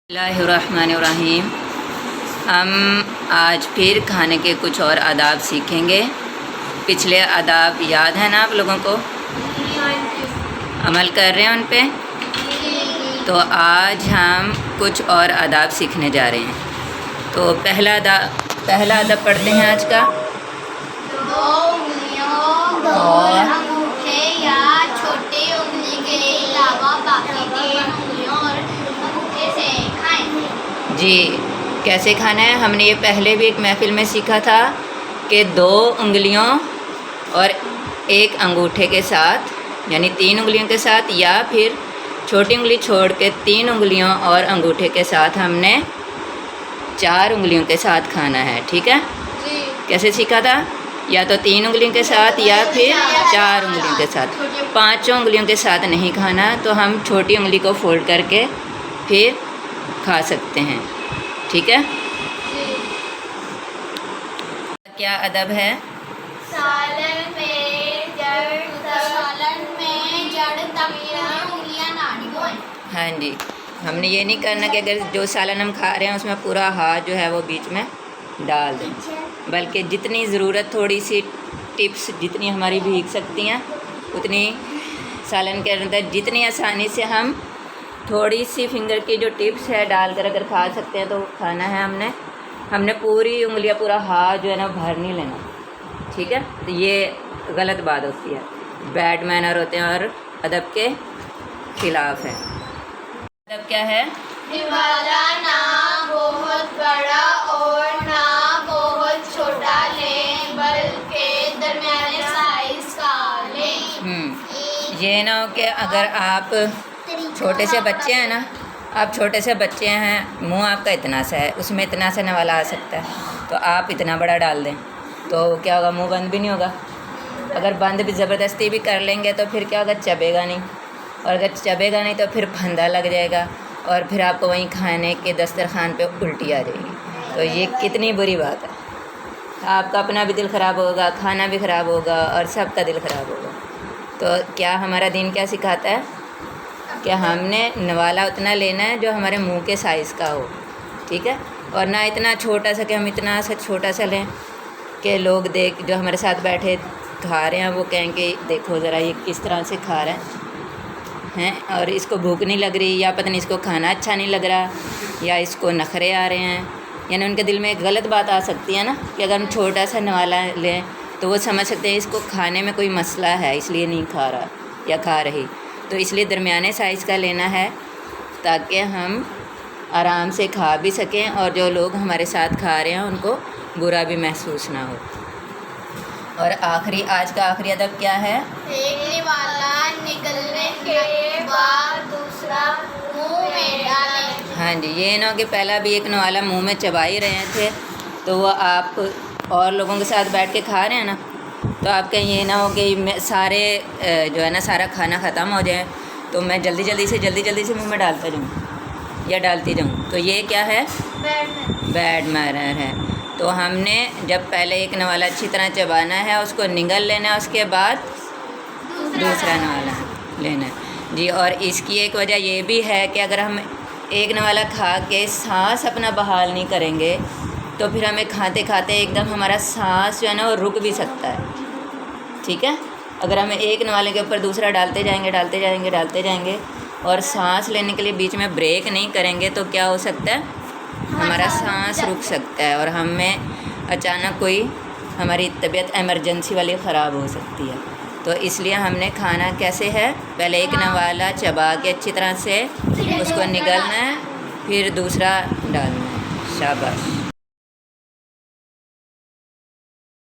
बिस्मिल्लाहिर्रहमानिर्रहीम। हम आज फिर खाने के कुछ और आदाब सीखेंगे। पिछले आदाब याद है ना आप लोगों को? अमल कर रहे हैं उन पे? तो आज हम कुछ और आदाब सीखने जा रहे हैं। तो पहला अदब पढ़ते हैं आज का। दो उंगलियों और अंगूठे या छोटी उंगली के अलावा बाकी तीन उंगलियों और अंगूठे से खाएं। जी, कैसे खाना है? हमने ये पहले भी एक महफिल में सीखा था कि दो उंगलियों और एक अंगूठे के साथ, यानी तीन उंगलियों के साथ, या फिर छोटी उंगली छोड़ के तीन उंगलियों और अंगूठे के साथ हमने चार उंगलियों के साथ खाना है। ठीक है? जी। कैसे सीखा था? या तो तीन उंगलियों के साथ या फिर चार उंगलियों के साथ। पांचों उंगलियों के साथ नहीं खाना, तो हम छोटी उंगली को फोल्ड करके फिर खा सकते हैं। ठीक है? क्या अदब है? सालन में जड़ तक उंगलियां ना डुबोएं। हाँ जी, हमने ये नहीं करना कि अगर जो सालन हम खा रहे हैं उसमें पूरा हाथ जो है वो बीच में डाल दें, बल्कि जितनी ज़रूरत, थोड़ी सी टिप्स जितनी हमारी भीग सकती हैं उतनी सालन के अंदर, जितनी आसानी से हम थोड़ी सी फिंगर की जो टिप्स है डालकर अगर खा सकते हैं तो खाना है। हमने पूरी उंगलियां, पूरा हाथ जो है ना भर नहीं लेना। ठीक है? तो ये गलत बात होती है, बैड मैनर होते हैं और अदब के ख़िलाफ़ है। अदब क्या है? निवाला ना बहुत बड़ा और ना बहुत छोटा लें, बल्कि दरमियाने साइज का लें। ये ना हो कि अगर आप छोटे से बच्चे हैं ना, आप छोटे से बच्चे हैं, मुंह आपका इतना सा है, उसमें इतना सा नवाला आ सकता है, तो आप इतना बड़ा डाल दें तो क्या होगा? मुंह बंद भी नहीं होगा। अगर बंद भी ज़बरदस्ती भी कर लेंगे तो फिर क्या होगा? चबेगा नहीं, और अगर चबेगा नहीं तो फिर फंदा लग जाएगा और फिर आपको वहीं खाने के दस्तरखान पे उल्टी आ जाएगी। तो ये कितनी बुरी बात है। आपका अपना भी दिल ख़राब होगा, खाना भी ख़राब होगा और सबका दिल ख़राब होगा। तो क्या हमारा दीन क्या सिखाता है? कि हमने नवाला उतना लेना है जो हमारे मुंह के साइज़ का हो। ठीक है? और ना इतना छोटा सा कि हम इतना सा छोटा सा लें कि लोग जो हमारे साथ बैठे खा रहे हैं वो कहें कि देखो ज़रा ये किस तरह से खा रहे हैं, और इसको भूख नहीं लग रही, या पता नहीं इसको खाना अच्छा नहीं लग रहा, या इसको नखरे आ रहे हैं। यानी उनके दिल में एक गलत बात आ सकती है ना कि अगर हम छोटा सा नवाला लें तो वो समझ सकते हैं इसको खाने में कोई मसला है इसलिए नहीं खा रहा या खा रही। तो इसलिए दरमियाने साइज़ का लेना है ताकि हम आराम से खा भी सकें और जो लोग हमारे साथ खा रहे हैं उनको बुरा भी महसूस ना हो। और आज का आखिरी अदब क्या है? एक निवाला निकलने के बाद दूसरा मुंह में डालें। हाँ जी, ये ना कि पहला भी एक नवाला मुंह में चबा ही रहे थे तो वो आप और लोगों के साथ बैठ के खा रहे हैं ना, तो आप कहीं ये ना हो कि सारे जो है ना सारा खाना ख़त्म हो जाए तो मैं जल्दी जल्दी से मुंह में डालता जाऊँ या डालती जाऊँ, तो ये क्या है? बैड मैनर है। तो हमने जब पहले एक नवाला अच्छी तरह चबाना है, उसको निगल लेना है, उसके बाद दूसरा नवाला लेना है जी। और इसकी एक वजह ये भी है कि अगर हम एक नवाला खा के सांस अपना बहाल नहीं करेंगे तो फिर हमें खाते खाते एकदम हमारा सांस जो है ना वो रुक भी सकता है। ठीक है? अगर हम एक नवाले के ऊपर दूसरा डालते जाएंगे और सांस लेने के लिए बीच में ब्रेक नहीं करेंगे तो क्या हो सकता है? हमारा सांस रुक सकता है और हमें अचानक कोई हमारी तबीयत इमरजेंसी वाली ख़राब हो सकती है। तो इसलिए हमने खाना कैसे है? पहले एक नवाला चबा के अच्छी तरह से उसको निगलना है, फिर दूसरा डालना है। शाबाश।